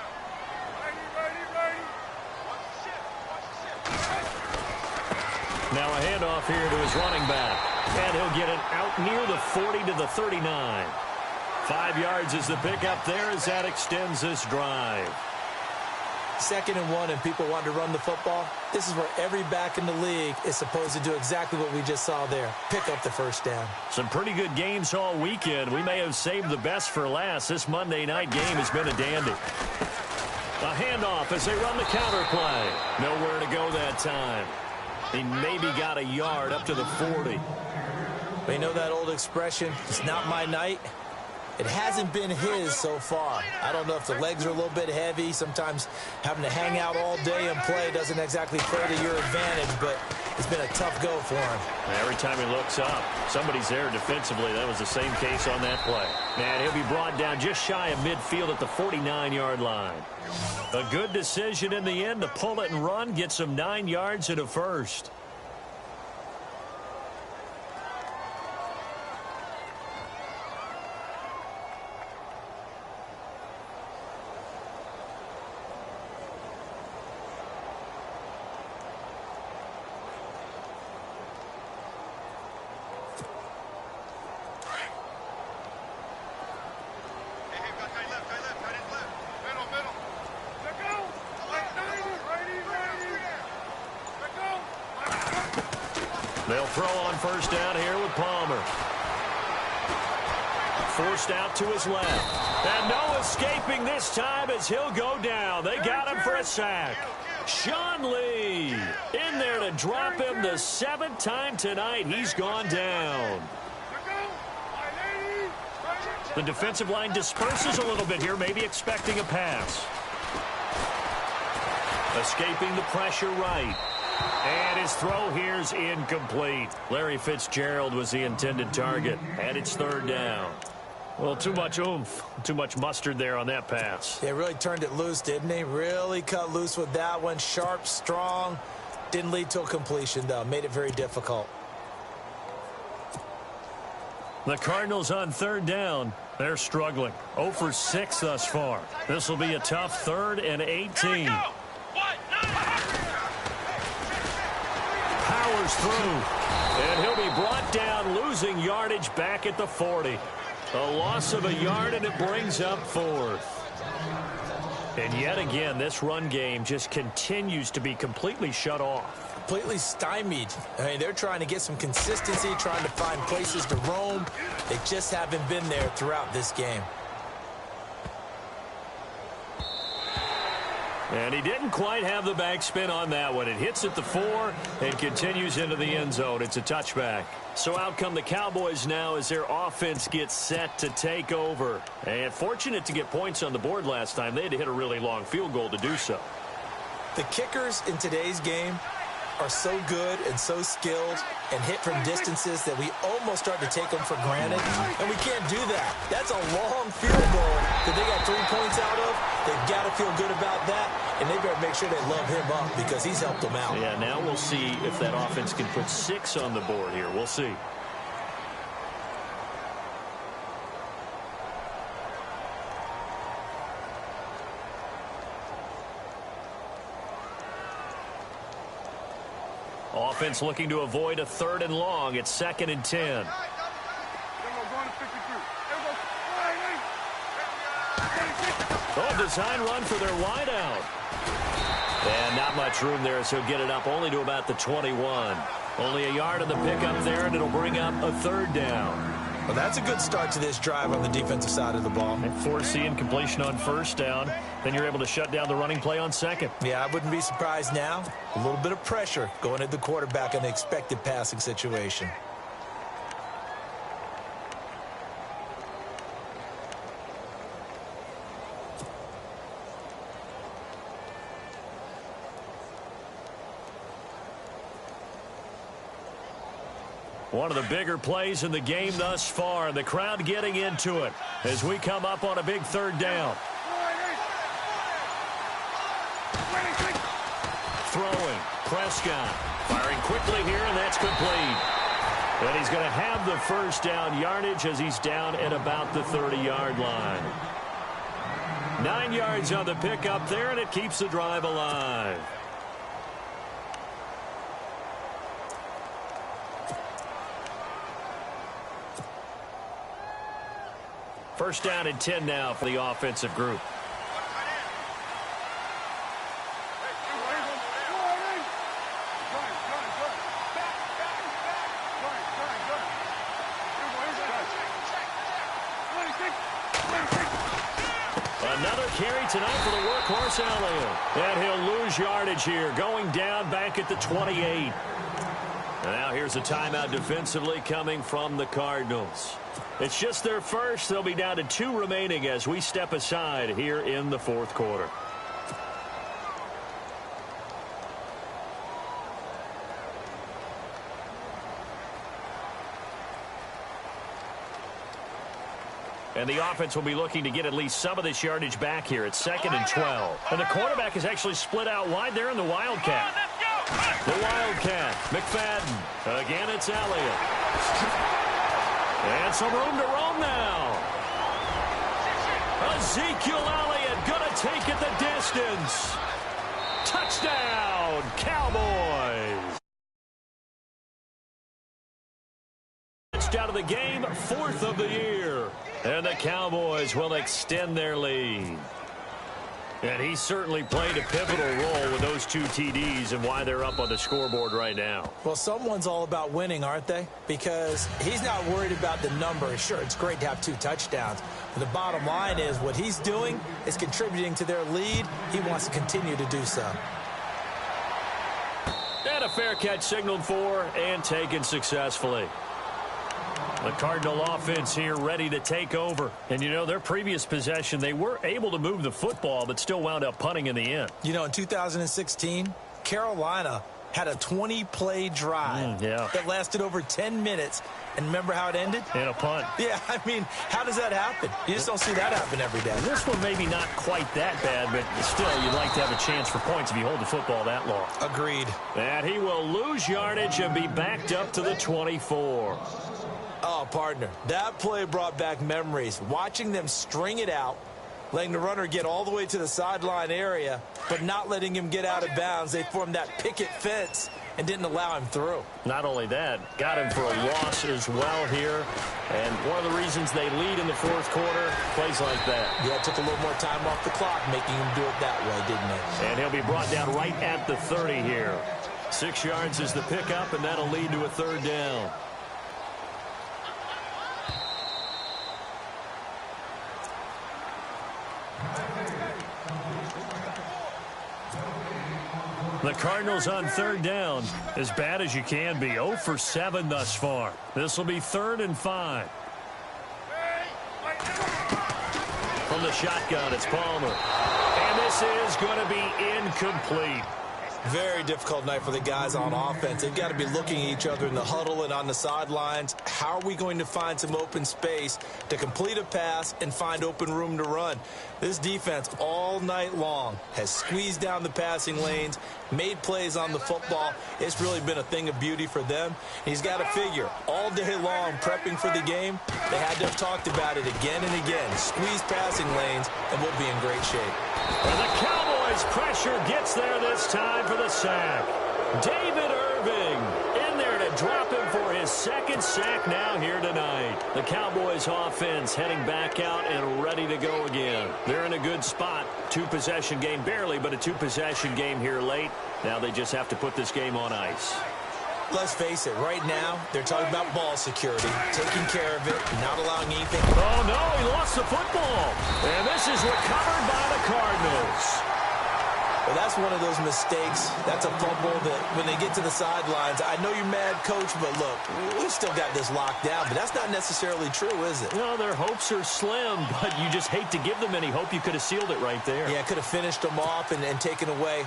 Now a handoff here to his running back. And he'll get it out near the 40 to the 39. 5 yards is the pickup there as that extends this drive. 2nd and 1 and people want to run the football. This is where every back in the league is supposed to do exactly what we just saw there. Pick up the first down. Some pretty good games all weekend. We may have saved the best for last. This Monday night game has been a dandy. A handoff as they run the counter play. Nowhere to go that time. He maybe got a yard up to the 40. But you know that old expression, it's not my night? It hasn't been his so far. I don't know if the legs are a little bit heavy. Sometimes having to hang out all day and play doesn't exactly further your advantage, but it's been a tough go for him. Every time he looks up, somebody's there defensively. That was the same case on that play. And he'll be brought down just shy of midfield at the 49-yard line. A good decision in the end to pull it and run, get some 9 yards and a first. They'll throw on first down here with Palmer. Forced out to his left. And no escaping this time as he'll go down. They got him for a sack. Sean Lee in there to drop him the 7th time tonight. He's gone down. The defensive line disperses a little bit here, maybe expecting a pass. Escaping the pressure right. And his throw here's incomplete. Larry Fitzgerald was the intended target. And it's 3rd down. Well, too much oomph, too much mustard there on that pass. They really turned it loose, didn't they? Really cut loose with that one. Sharp, strong. Didn't lead to a completion, though. Made it very difficult. The Cardinals on 3rd down. They're struggling. 0 for 6 thus far. This will be a tough 3rd and 18. Powers through. And he'll be brought down, losing yardage back at the 40. A loss of a yard, and it brings up 4th. And yet again, this run game just continues to be completely shut off. Completely stymied. I mean, they're trying to get some consistency, trying to find places to roam. They just haven't been there throughout this game. And he didn't quite have the backspin on that one. It hits at the 4 and continues into the end zone. It's a touchback. So out come the Cowboys now as their offense gets set to take over. And fortunate to get points on the board last time. They had to hit a really long field goal to do so. The kickers in today's game are so good and so skilled and hit from distances that we almost start to take them for granted, and we can't do that. That's a long field goal that they got 3 points out of. They've got to feel good about that, and they better make sure they love him up because he's helped them out. Yeah, now we'll see if that offense can put 6 on the board here. We'll see. Offense looking to avoid a 3rd and long. It's 2nd and 10. Oh, design run for their wideout. And not much room there, so he'll get it up only to about the 21. Only a yard on the pickup there, and it'll bring up a 3rd down. Well, that's a good start to this drive on the defensive side of the ball. And forcing completion on 1st down. Then you're able to shut down the running play on 2nd. Yeah, I wouldn't be surprised now. A little bit of pressure going at the quarterback in the expected passing situation. One of the bigger plays in the game thus far. The crowd getting into it as we come up on a big third down. Throwing. Prescott. Firing quickly here, and that's complete. And he's going to have the first down yardage as he's down at about the 30-yard line. 9 yards on the pickup there, and it keeps the drive alive. First down and 10 now for the offensive group. Another carry tonight for the workhorse Elliott. And he'll lose yardage here, going down back at the 28. And now here's a timeout defensively coming from the Cardinals. It's just their first. They'll be down to 2 remaining as we step aside here in the fourth quarter. And the offense will be looking to get at least some of this yardage back here. It's 2nd and 12. And the quarterback is actually split out wide there in the Wildcat. The Wildcat, McFadden. Again, it's Elliott. And some room to roam now. Ezekiel Elliott going to take it the distance. Touchdown, Cowboys. Out of the game, 4th of the year. And the Cowboys will extend their lead. And he certainly played a pivotal role with those 2 TDs and why they're up on the scoreboard right now. Well, someone's all about winning, aren't they? Because he's not worried about the number. Sure, it's great to have 2 touchdowns. But the bottom line is what he's doing is contributing to their lead. He wants to continue to do so. And a fair catch signaled for and taken successfully. The Cardinal offense here ready to take over. And, you know, their previous possession, they were able to move the football but still wound up punting in the end. You know, in 2016, Carolina had a 20-play drive that lasted over 10 minutes. And remember how it ended? In a punt. Yeah, I mean, how does that happen? You just don't see that happen every day. This one maybe not quite that bad, but still you'd like to have a chance for points if you hold the football that long. Agreed. And he will lose yardage and be backed up to the 24. Oh, partner, that play brought back memories. Watching them string it out, letting the runner get all the way to the sideline area, but not letting him get out of bounds. They formed that picket fence and didn't allow him through. Not only that, got him for a loss as well here. And one of the reasons they lead in the fourth quarter, plays like that. Yeah, it took a little more time off the clock, making him do it that way, didn't it? And he'll be brought down right at the 30 here. 6 yards is the pickup, and that'll lead to a 3rd down. The Cardinals on 3rd down, as bad as you can be. 0 for 7 thus far. This will be 3rd and 5. From the shotgun, it's Palmer. And this is going to be incomplete. Very difficult night for the guys on offense. They've got to be looking at each other in the huddle and on the sidelines. How are we going to find some open space to complete a pass and find open room to run? This defense all night long has squeezed down the passing lanes, made plays on the football. It's really been a thing of beauty for them. He's got to figure all day long prepping for the game. They had to have talked about it again and again. Squeeze passing lanes and we'll be in great shape. And the Cowboys pressure gets there this time for the sack. David Irving in there to drop him for his 2nd sack now here tonight. The Cowboys offense heading back out and ready to go again. They're in a good spot. 2-possession game, barely, but a 2-possession game here late. Now they just have to put this game on ice. Let's face it, right now, they're talking about ball security, taking care of it, not allowing anything. Oh, no, he lost the football. And this is recovered by the Cardinals. Well, that's one of those mistakes. That's a fumble that when they get to the sidelines, I know you're mad, Coach, but look, we've still got this locked down. But that's not necessarily true, is it? No, their hopes are slim, but you just hate to give them any hope. You could have sealed it right there. Yeah, could have finished them off and taken away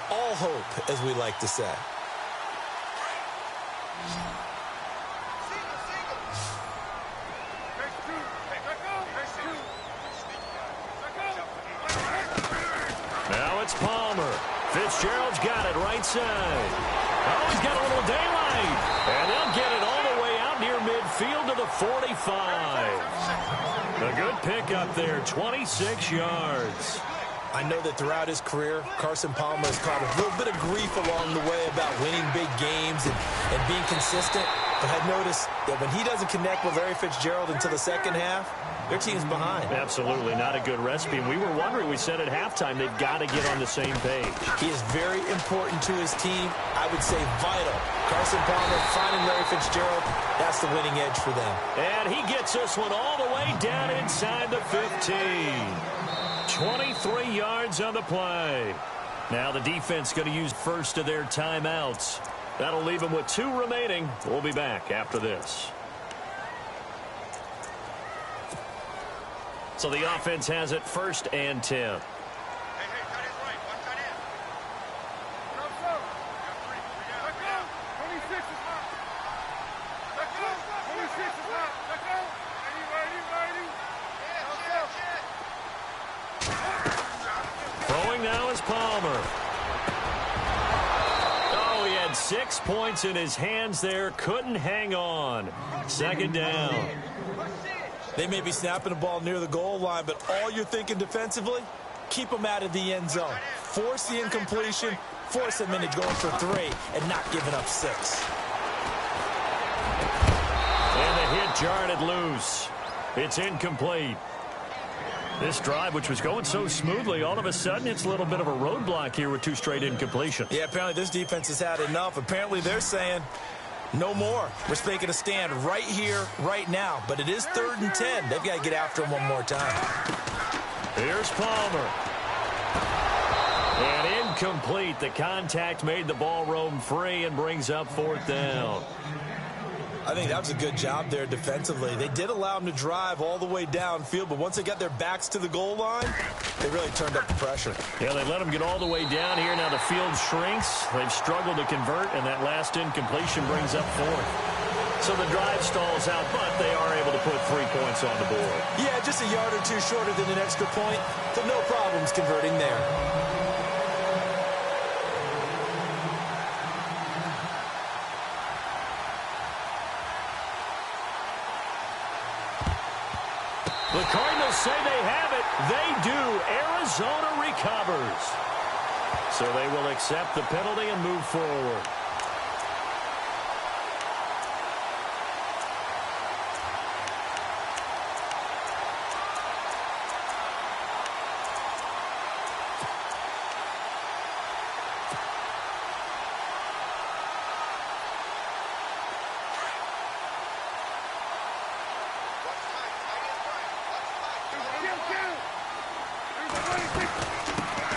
all hope, as we like to say. right side. Oh, he's got a little daylight. And they'll get it all the way out near midfield to the 45. A good pickup there, 26 yards. I know that throughout his career, Carson Palmer has caught a little bit of grief along the way about winning big games and being consistent. But I've noticed that when he doesn't connect with Larry Fitzgerald until the second half, their team's behind. Absolutely not a good recipe. And we were wondering, we said at halftime, they've got to get on the same page. He is very important to his team. I would say vital. Carson Palmer finding Larry Fitzgerald, that's the winning edge for them. And he gets this one all the way down inside the 15. 23 yards on the play. Now the defense going to use first of their timeouts. That'll leave them with 2 remaining. We'll be back after this. So the offense has it 1st and 10. Hey, tight end right. One tight end. No, sir. Let go. 26 is hot. Let go. 26 is hot. Let go. Ready. Throwing now is Palmer. Oh, he had 6 points in his hands there. Couldn't hang on. 2nd down. They may be snapping the ball near the goal line, but all you're thinking defensively, keep them out of the end zone. Force the incompletion, force them into going for 3, and not giving up 6. And the hit jarred it loose. It's incomplete. This drive, which was going so smoothly, all of a sudden it's a little bit of a roadblock here with 2 straight incompletions. Yeah, apparently this defense has had enough. Apparently they're saying, no more. We're making a stand right here, right now. But it is 3rd and 10. They've got to get after him one more time. Here's Palmer. And incomplete. The contact made the ball roam free and brings up 4th down. I think that was a good job there defensively. They did allow him to drive all the way downfield, but once they got their backs to the goal line, they really turned up the pressure. Yeah, they let him get all the way down here. Now the field shrinks. They've struggled to convert, and that last incompletion brings up 4th. So the drive stalls out, but they are able to put 3 points on the board. Yeah, just a yard or 2 shorter than an extra point, but no problems converting there. The Cardinals say they have it. They do. Arizona recovers. So they will accept the penalty and move forward.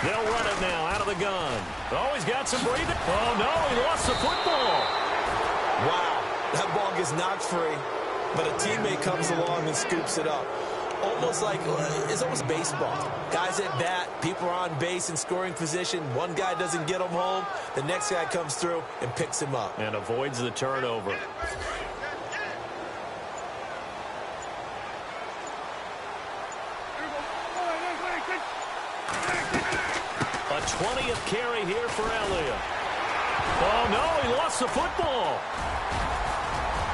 They'll run it now out of the gun. Oh, he's got some breathing. Oh, no, he lost the football. Wow, that ball gets knocked free, but a teammate comes along and scoops it up. Almost like, it's almost baseball. Guys at bat, people are on base in scoring position. One guy doesn't get him home. The next guy comes through and picks him up. And avoids the turnover. A 20th carry here for Elliott. Oh, no, he lost the football.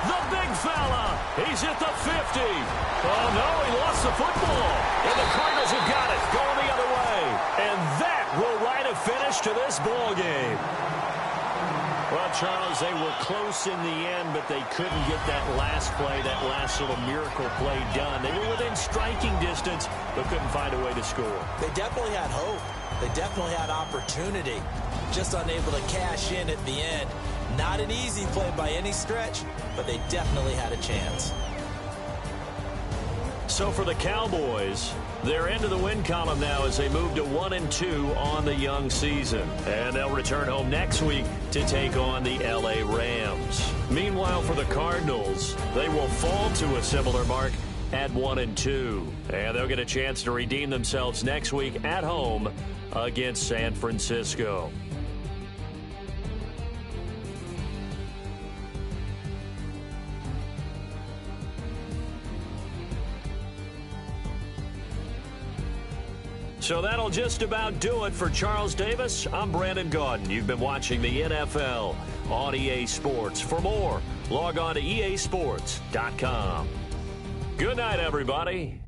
The big fella. He's at the 50. Oh, no, he lost the football. And the Cardinals have got it, going the other way. And that will write a finish to this ball game. Well, Charles, they were close in the end, but they couldn't get that last play, that last little miracle play done. They were within striking distance, but couldn't find a way to score. They definitely had hope. They definitely had opportunity. Just unable to cash in at the end. Not an easy play by any stretch, but they definitely had a chance. So for the Cowboys, they're into the win column now as they move to 1-2 on the young season. And they'll return home next week to take on the LA Rams. Meanwhile, for the Cardinals, they will fall to a similar mark at 1-2. And they'll get a chance to redeem themselves next week at home against San Francisco. So that'll just about do it for Charles Davis. I'm Brandon Gaudin. You've been watching the NFL on EA Sports. For more, log on to easports.com. Good night, everybody.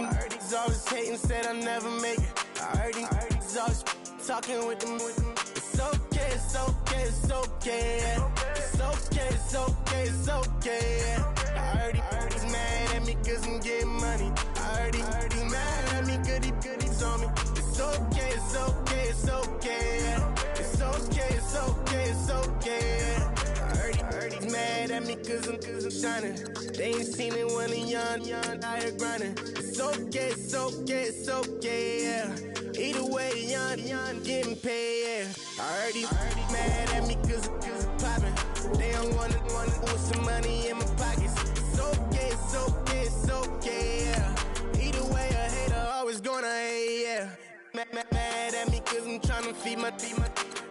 heard these always hating, said I'll never make it. I heard these always talking with them. It's okay, it's okay, it's okay, yeah. It's okay, it's okay, it's okay, yeah. I heard he's mad at me cause I'm getting money. I heard he's mad at me cause he's on me. It's okay, it's okay, it's okay, yeah. It's okay, it's okay, it's okay, yeah. I heard he's mad at me cause I'm shining. They ain't seen it when I'm young, out here grinding. It's okay, it's okay, it's okay, yeah. Either way, young, getting paid, yeah. I heard he's mad at me cause I'm poppin'. They don't wanna put some money in my pockets. It's okay, it's okay, it's okay, yeah. Either way, a hater always gonna hate, yeah. Mad at me cause I'm tryna feed my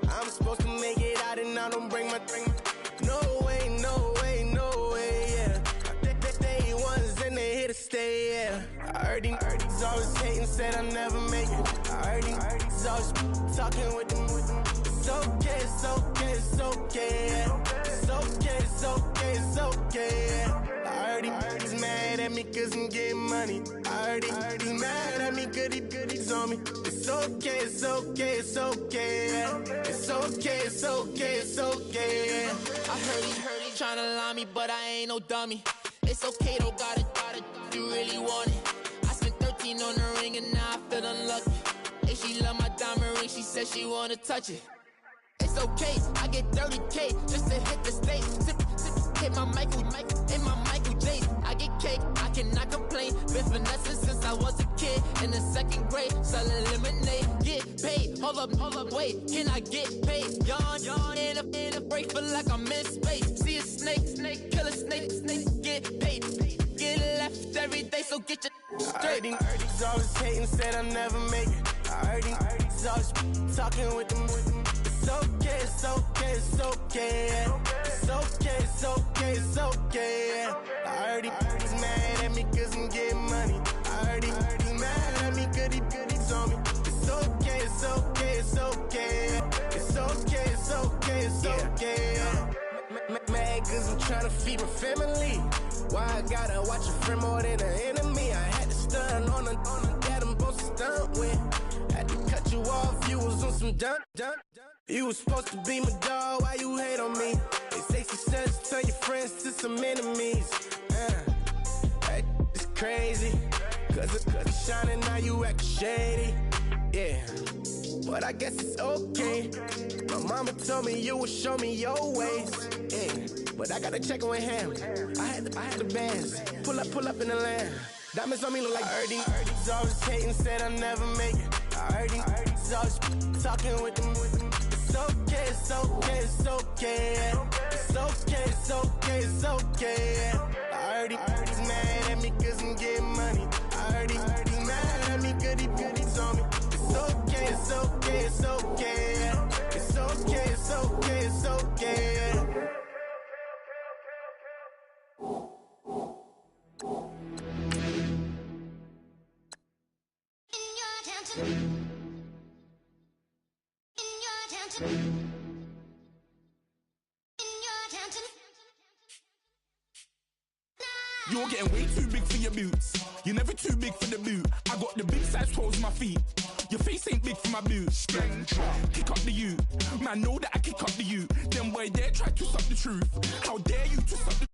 I'm supposed to make stay, yeah. I heard he's always hating, said I never make it. I heard he's always talking with them. It's okay, it's okay, it's okay, yeah. It's okay, it's okay, it's okay, yeah. I heard he's mad at me cause I'm getting money. I heard he's mad at me, goodies on me. It's okay, it's okay, it's okay, yeah. It's okay, it's okay, it's okay, yeah. I heard he tryna lie me, but I ain't no dummy. It's okay though, got it, you really want it. I spent 13 on the ring and now I feel unlucky. Hey, she love my diamond ring, she said she wanna touch it. It's okay, I get 30K just to hit the stage. Sip, hit my Michael in my Michael J. I get cake, I cannot complain. Been finessing since I was a kid in the 2nd grade. Selling lemonade, get paid. Hold up, wait, can I get paid? Yawn in a break, feel like I'm in space. See a snake, kill a snake, get paid. Get left every day, so get your straight. I heard he's always hating, said I never make it. I heard he's always talking with them. It's okay, it's okay, it's okay, yeah. It's okay, it's okay, it's okay, yeah. I heard he's mad at me cause I'm getting money. I heard he's mad at me, goodies on me. It's okay, it's okay, it's okay, yeah. It's okay, it's okay, it's okay, yeah. Mad cause I'm tryna feed my family. Why I gotta watch a friend more than an enemy? I had to stun on the that I'm supposed to stunt with. Had to cut you off, you was on some dun. You was supposed to be my dog, why you hate on me? They say success, turn your friends to some enemies. That is crazy. Cause it's shining, now you act shady. Yeah, but I guess it's okay. My mama told me you would show me your ways. Yeah, but I gotta check with him. I had the bands. Pull up in the land. Diamonds on me look like Erdy. He's always hating, said I never make it. I heard he's always talking with them. It's okay, it's okay, it's okay, yeah. It's okay, it's okay, it's okay, yeah. I heard he's mad at me cause I'm getting money. I heard he's mad at me, goodies on me. It's okay, it's okay, it's okay, yeah. It's okay, it's okay, it's okay, yeah. You're getting way too big for your boots. You're never too big for the boot. I got the big size toes in my feet. Your face ain't big for my boots. Kick up the U. Man, know that I kick up the U. Them boy there try to stop the truth. How dare you to stop the